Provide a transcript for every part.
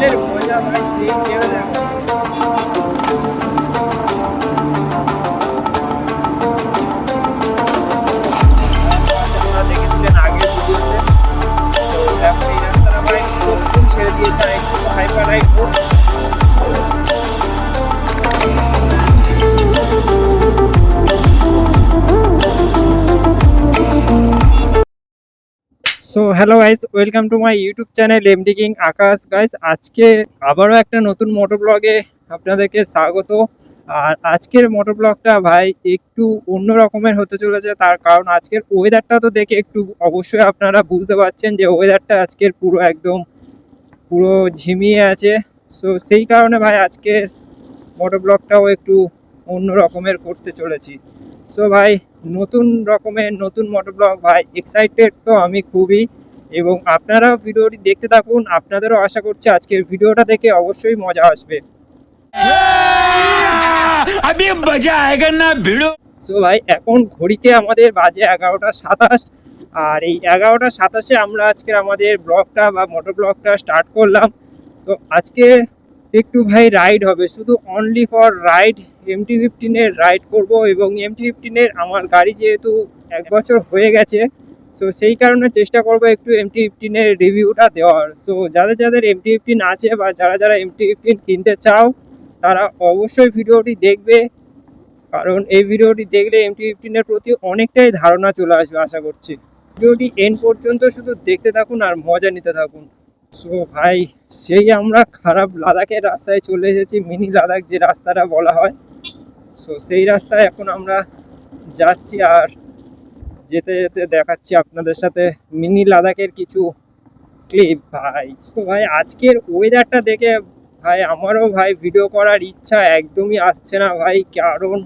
লেভেলের মজা ভাই, সেই লেভেলের আপনারা দেখেছিলেন আগের ভিডিওতে। তো এখন এই রাস্তাটা ভাই পুরো ফুল ছেড়ে দিয়েছে, আর একটু হাইপার রাইড হোক। So hello guys, welcome to my YouTube channel MD king Akash. Guys, আজকে আবারও একটা নতুন মোটর ব্লগে আপনাদেরকে স্বাগত। আর আজকের মোটর ব্লগটা ভাই একটু অন্য রকমের হতে চলেছে, তার কারণ আজকের ওয়েদারটা তো দেখে একটু অবশ্যই আপনারা বুঝতে পারছেন যে ওয়েদারটা আজকের পুরো একদম পুরো ঝিমিয়ে আছে। সো সেই কারণে ভাই আজকের মোটর ব্লগটাও একটু অন্য রকমের করতে চলেছি। সো ভাই নতুন রকমের নতুন মোটর ব্লগ ভাই, এক্সাইটেড তো আমি খুবই। এবং আপনারাও ভিডিওটি দেখতে থাকুন, আপনাদেরও আশা করছি আজকের ভিডিওটা দেখে অবশ্যই মজা আসবে। সো ভাই এখন ঘড়িতে আমাদের বাজে 11টা 27, আর এই 11টা 27-এ আমরা আজকের আমাদের ব্লগটা বা মোটর ব্লগটা স্টার্ট করলাম। সো আজকে একটু ভাই রাইড হবে, শুধু অনলি ফর রাইড। MT-15-এর রাইড করব, এবং MT-15-এর আমার গাড়ি যেহেতু 1 বছর হয়ে গেছে, সো সেই কারণে চেষ্টা করব একটু MT-15-এর রিভিউটা দেওয়ার। সো যাদের যাদের MT-15 আছে বা যারা যারা MT-15 কিনতে চাও, তারা অবশ্যই ভিডিওটি দেখবে, কারণ এই ভিডিওটি দেখলে MT-15-এর প্রতি অনেকটাই ধারণা চলে আসবে আশা করছি। ভিডিওটি এন্ড পর্যন্ত শুধু দেখতে থাকুন আর মজা নিতে থাকুন। সো ভাই সেই আমরা খারাপ লাদাখের রাস্তায় চলে এসেছি, মিনি লাদাখ যে রাস্তাটা বলা হয়। সো সেই রাস্তায় এখন আমরা যাচ্ছি, আর যেতে যেতে দেখাচ্ছি আপনাদের সাথে মিনি লাদাখের কিছু ক্লিপ ভাই। তো ভাই আজকের ওয়েদারটা দেখে ভাই আমারও ভাই ভিডিও করার ইচ্ছা একদমই আসছে না ভাই, কারণ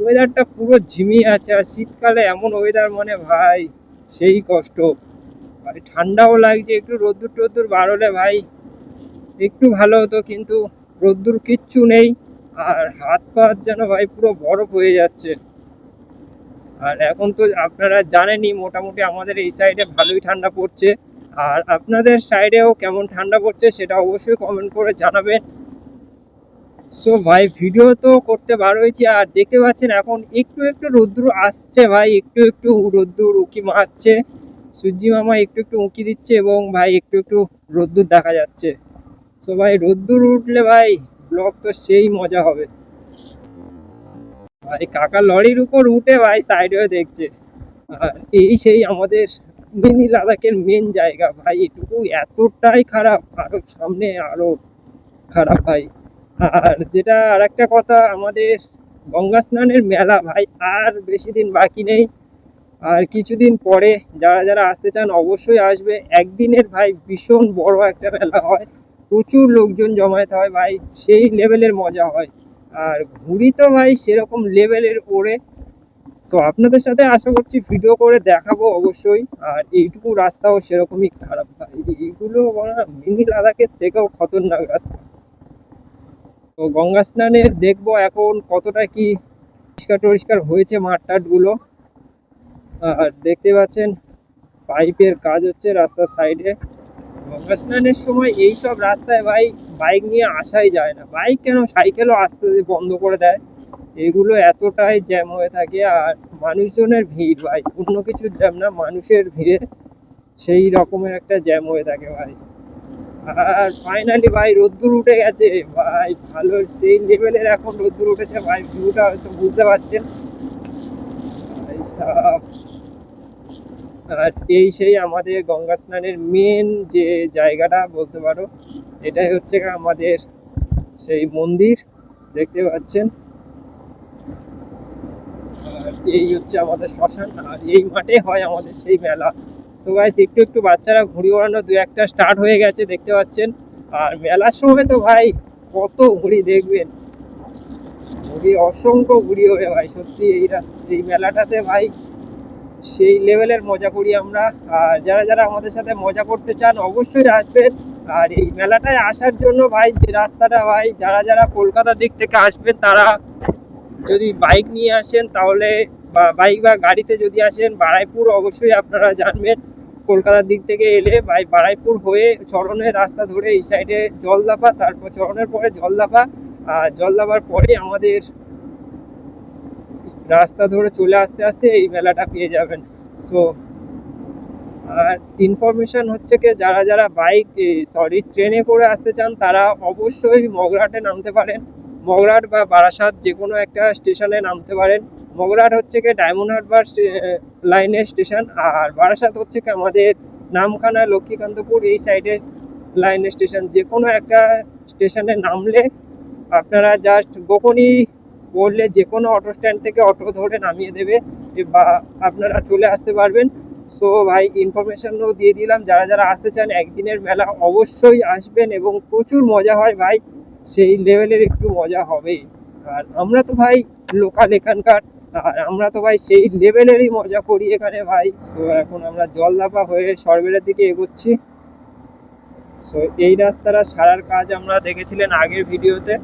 ওয়েদারটা পুরো ঝিমিয়ে আছে। আর শীতকালে এমন ওয়েদার মানে ভাই সেই কষ্ট ভাই। ঠান্ডাও লাগছে, একটু রোদ্দুর টোদ্দুর বার হলে ভাই একটু ভালো হতো, কিন্তু রোদ্দুর কিচ্ছু নেই। আর হাত পা যেন ভাই পুরো বরফ হয়ে যাচ্ছে। আর এখন তো আপনারা জানেনই মোটামুটি আমাদের এই সাইডে ভালোই ঠান্ডা পড়ছে। আর আপনাদের সাইডেও কেমন ঠান্ডা পড়ছে সেটা অবশ্যই কমেন্ট করে জানাবেন। সো ভাই ভিডিও তো করতে বার হয়েছি, আর দেখতে পাচ্ছেন এখন একটু একটু রোদ্দুর আসছে ভাই, একটু একটু রোদ্দুর উঁকি মারছে, সূর্যি মামা একটু একটু উঁকি দিচ্ছে, এবং ভাই একটু একটু রোদ্দুর দেখা যাচ্ছে। সো ভাই রোদ্দুর উঠলে ভাই ব্লগ তো সেই মজা হবে ভাই। কাকা লরির উপর উঠে ভাই সাইডে দেখছে। আর এই সেই আমাদের মিনি লাদাখের মেন জায়গা ভাই, এটুকু এতটাই খারাপ, আরো সামনে আরো খারাপ ভাই। আর যেটা আর একটা কথা, আমাদের গঙ্গা স্নানের মেলা ভাই আর বেশি দিন বাকি নেই। আর কিছুদিন পরে যারা যারা আসতে চান অবশ্যই আসবে। একদিনের ভাই ভীষণ বড় একটা মেলা হয়, প্রচুর লোকজন জমায়েত হয় ভাই, সেই লেভেলের মজা হয়। আর ঘুড়ি তো ভাই সেরকম লেভেলের ওড়ে। সো আপনাদের সাথে আশা করছি ভিডিও করে দেখাবো অবশ্যই। আর এইটুকু রাস্তাও সেরকমই খারাপ ভাই, এইগুলো মিনি লাদাখের থেকেও খতরনাক রাস্তা। তো গঙ্গা স্নানের দেখবো এখন কতটা কি পরিষ্কার টরিষ্কার হয়েছে মাঠ টাটগুলো। আর দেখতে পাচ্ছেন পাইপের কাজ হচ্ছে রাস্তার সাইডে। গঙ্গা স্নানের সময় এইসব রাস্তায় ভাই বাইক নিয়ে আসাই যায় না, বাইক কেন সাইকেলও আসতে বন্ধ করে দেয়। এগুলো এতটাই জ্যাম হয়ে থাকে, আর মানুষজনের ভিড় ভাই, অন্য কিছুর জ্যাম না, মানুষের ভিড়ে সেই রকমের একটা জ্যাম হয়ে থাকে ভাই। আর ফাইনালি ভাই রোদ্দুর উঠে গেছে ভাই, ভালো সেই লেভেলের এখন রোদ্দুর উঠেছে ভাই, ভিউটা হয়তো বুঝতে পারছেন ভাই সাফ। আর এই সেই আমাদের গঙ্গা স্নানের মেন যে জায়গাটা বলতে পারো, এটাই হচ্ছে আমাদের সেই মন্দির, দেখতে পাচ্ছেন। আর এই হচ্ছে আমাদের শ্মশান, আর এই মাঠে হয় আমাদের সেই মেলা। সো গাইস একটু একটু বাচ্চারা ঘুড়ি ওড়ানো দু একটা স্টার্ট হয়ে গেছে দেখতে পাচ্ছেন। আর মেলার সময় তো ভাই কত ঘুড়ি দেখবেন, ঘুড়ি অসংখ্য ঘুড়ি ওড়ে ভাই, সত্যি এই এই মেলাটাতে ভাই সেই লেভেলের মজা করি আমরা। আর যারা যারা আমাদের সাথে মজা করতে চান অবশ্যই আসবেন। আর এই মেলাটায় আসার জন্য ভাই যে রাস্তাটা ভাই, যারা যারা কলকাতার দিক থেকে আসবেন তারা যদি বাইক নিয়ে আসেন তাহলে, বা বাইক বা গাড়িতে যদি আসেন, বারাইপুর অবশ্যই আপনারা জানবেন কলকাতার দিক থেকে এলে ভাই বারাইপুর হয়ে চরণের রাস্তা ধরে এই সাইডে জলদাপা, তারপর চরণের পরে জলদাপা, আর জলদাপার পরে আমাদের রাস্তা ধরে চলে আসতে আসতে এই মেলাটা পেয়ে যাবেন। সো আর ইনফরমেশন হচ্ছে কি, যারা যারা ট্রেনে করে আসতে চান তারা অবশ্যই মগরাহাটে নামতে পারেন। মগরাহাট বা বারাসাত যে কোনো একটা স্টেশনে নামতে পারেন। মগরাহাট হচ্ছে কি ডায়মন্ড হারবার লাইনের স্টেশন, আর বারাসাত হচ্ছে কি আমাদের নামখানা লক্ষ্মীকান্তপুর এই সাইডের লাইনের স্টেশন। যে কোনো একটা স্টেশনে নামলে আপনারা জাস্ট বকুনি বললে যে কোনো অটো স্ট্যান্ড থেকে অটো ধরে নামিয়ে দেবে, যে বা আপনারা চলে আসতে পারবেন। সো ভাই ইনফরমেশনও দিয়ে দিলাম, যারা যারা আসতে চান একদিনের মেলা অবশ্যই আসবেন এবং প্রচুর মজা হয় ভাই, সেই লেভেলের একটু মজা হবেই। আর আমরা তো ভাই লোকাল এখানকার, আর আমরা তো ভাই সেই লেভেলেরই মজা করি এখানে ভাই। সো এখন আমরা জলদাপা হয়ে সরবেলের দিকে এগোচ্ছি। সো এই রাস্তাটা সারার কাজ আমরা দেখেছিলেন আগের ভিডিওতে।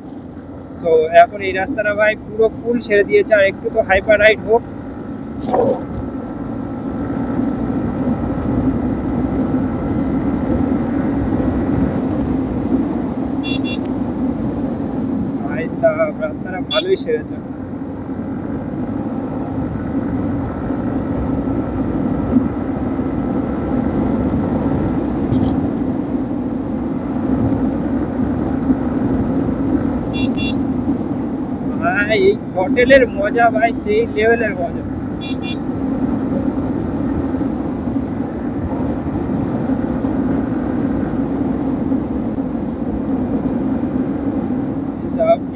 সো এখন এই রাস্তাটা ভাই পুরো ফুল ছেড়ে দিয়েছে, আর একটু তো হাইপার রাইড হোক। ভাই সাহেব রাস্তাটা ভালোই সেরেছে। ভাই এই হোটেলের মজা ভাই সেই লেভেলের মজা।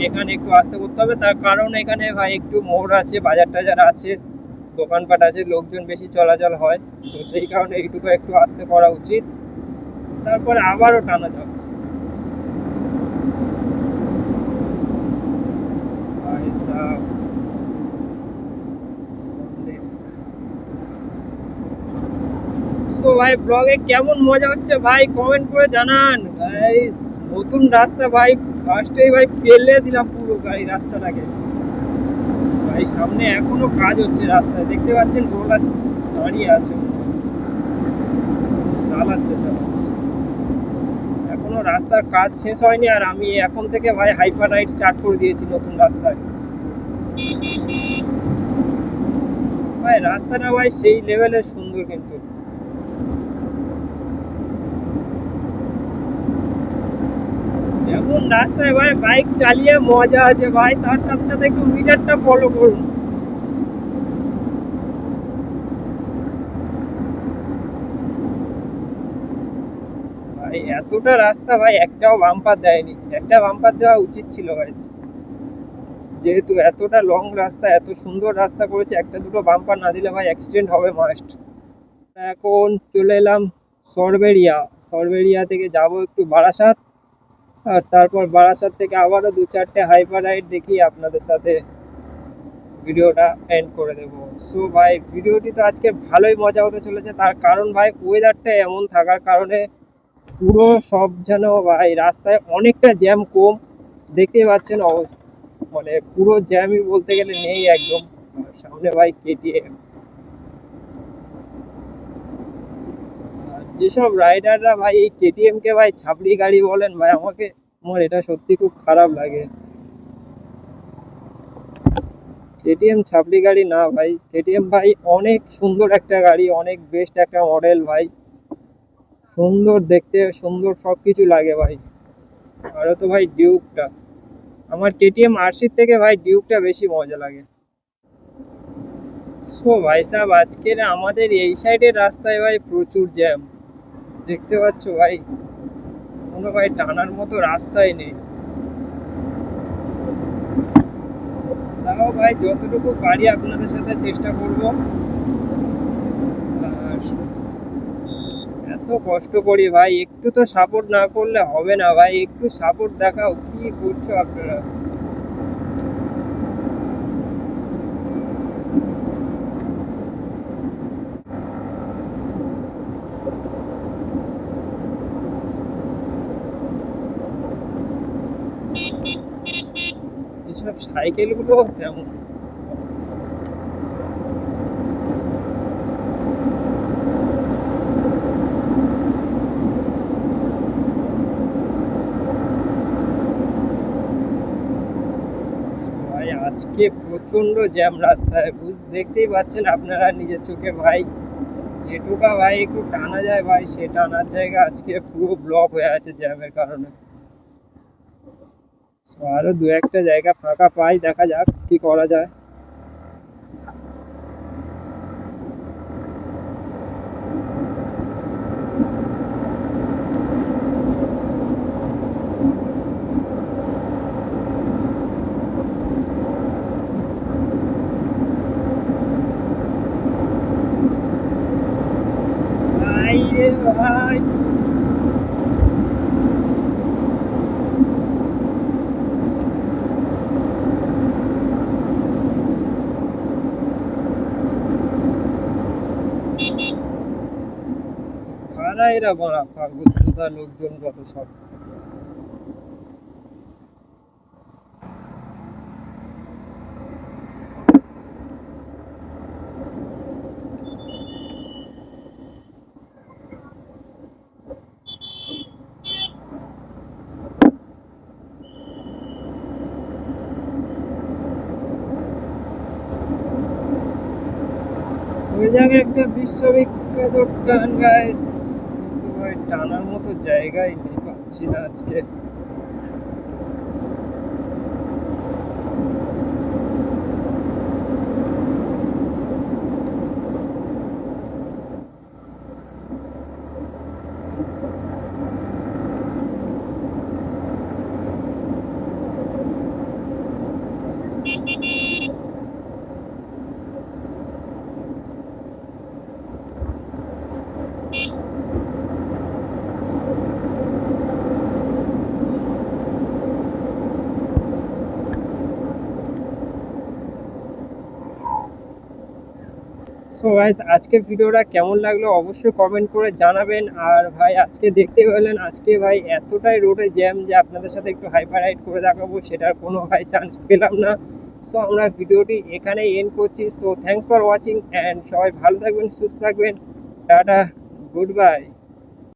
এখানে একটু আস্তে করতে হবে, তার কারণ এখানে ভাই একটু মোড় আছে, বাজার টাজার আছে, দোকানপাট আছে, লোকজন বেশি চলাচল হয়। তো সেই কারণে এইটুকু একটু আস্তে করা উচিত, তারপরে আবারও টানা যাবে। ভাই সাহেব সো ভাই ব্লগে কেমন মজা হচ্ছে ভাই কমেন্ট করে জানান ভাই। নতুন রাস্তা ভাই, ফার্স্টেই ভাই পেলে দিলাম পুরো গাড়ি রাস্তাটাকে ভাই। সামনে এখনো কাজ হচ্ছে রাস্তায়, দেখতে পাচ্ছেন রোলার দাঁড়িয়ে আছে, চালাচ্ছে এখনো রাস্তার কাজ শেষ হয়নি, আর আমি এখন থেকে ভাই হাইপার রাইড স্টার্ট করে দিয়েছি নতুন রাস্তায়। ভাই রাস্তাটা ভাই সেই লেভেলের সুন্দর, কিন্তু এমন রাস্তায় ভাই বাইক চালিয়ে মজা আছে ভাই, তার সাথে সাথে একটু মিটারটা ফলো করুন ভাই। এতটা রাস্তা ভাই একটাও বাম্পার দেয়নি, একটা বাম্পার দেওয়া উচিত ছিল গাইস। যেহেতু এতটা লং রাস্তা, এত সুন্দর রাস্তা করেছে, একটা দুটো বাম্পার না দিলে ভাই অ্যাক্সিডেন্ট হবে মাস্ট। এখন চলে এলাম সরবেরিয়া, সরবেরিয়া থেকে যাব একটু বারাসাত, আর তারপর বারাসাত থেকে আবারও দু চারটে হাইপার রাইড দেখিয়ে আপনাদের সাথে ভিডিওটা এন্ড করে দেবো। সো ভাই ভিডিওটি তো আজকে ভালোই মজা হতে চলেছে, তার কারণ ভাই ওয়েদারটা এমন থাকার কারণে পুরো সব যেন ভাই রাস্তায় অনেকটা জ্যাম কম, দেখতেই পাচ্ছেন মানে পুরো জ্যামই বলতে গেলে নেই একদম। সামনে ভাই কেটিএম, যেসব রাইডাররা ভাই এই কেটিএম কে ভাই ছাপড়ি গাড়ি বলেন ভাই, আমার এটা সত্যি খুব খারাপ লাগে। কেটিএম ছাপড়ি গাড়ি না ভাই, কেটিএম ভাই অনেক সুন্দর একটা গাড়ি, অনেক বেস্ট একটা মডেল ভাই, সুন্দর দেখতে, সুন্দর সবকিছু লাগে ভাই। আরো তো ভাই ডিউকটা, আমার কেটিএম আরসির থেকে ভাই ডিউকটা বেশি মজা লাগে। সো ভাই সাহেব আজকের আমাদের এই সাইডের রাস্তায় ভাই প্রচুর জ্যাম, দেখতে পাচ্ছ ভাই, কোনো ভাই টানার মতো রাস্তাই নেই। তাও ভাই যতটুকু পারি আপনাদের সাথে চেষ্টা করব। আর এত কষ্ট করি ভাই, একটু তো সাপোর্ট না করলে হবে না ভাই, একটু সাপোর্ট দেখাও, কি করছো আপনারা। এসব সাইকেলগুলো তেমন ভাই আজকে প্রচন্ড জ্যাম রাস্তায়, দেখতেই পাচ্ছেন আপনারা নিজের চোখে ভাই। যেটুকা ভাই একটু টানা যায় ভাই, সে টানার জায়গা আজকে পুরো ব্লক হয়ে আছে জ্যামের কারণে। So, আরো দু একটা জায়গা ফাঁকা পাই, দেখা যাক কি করা যায়। ভাই রে ভাই, কারা এরা বড়া পাগল চোদা লোকজন কত সব। ওই জায়গায় একটা বিশ্ববিখ্যাত টান গাইস, কিন্তু ভাই টানার মতো জায়গায় নেই, পাচ্ছি না আজকে। সো গাইস, আজকের ভিডিওটা কেমন লাগলো অবশ্যই কমেন্ট করে জানাবেন। আর ভাই আজকে দেখতে পেলেন, আজকে ভাই এতটাই রোডে জ্যাম যে আপনাদের সাথে একটু হাইপার রাইড করে দেখাবো, সেটার কোনো ভাই চান্স পেলাম না। সো আমরা ভিডিওটি এখানেই এন্ড করছি। So thanks for watching and সবাই ভালো থাকবেন, সুস্থ থাকবেন, টাটা, গুড বাই।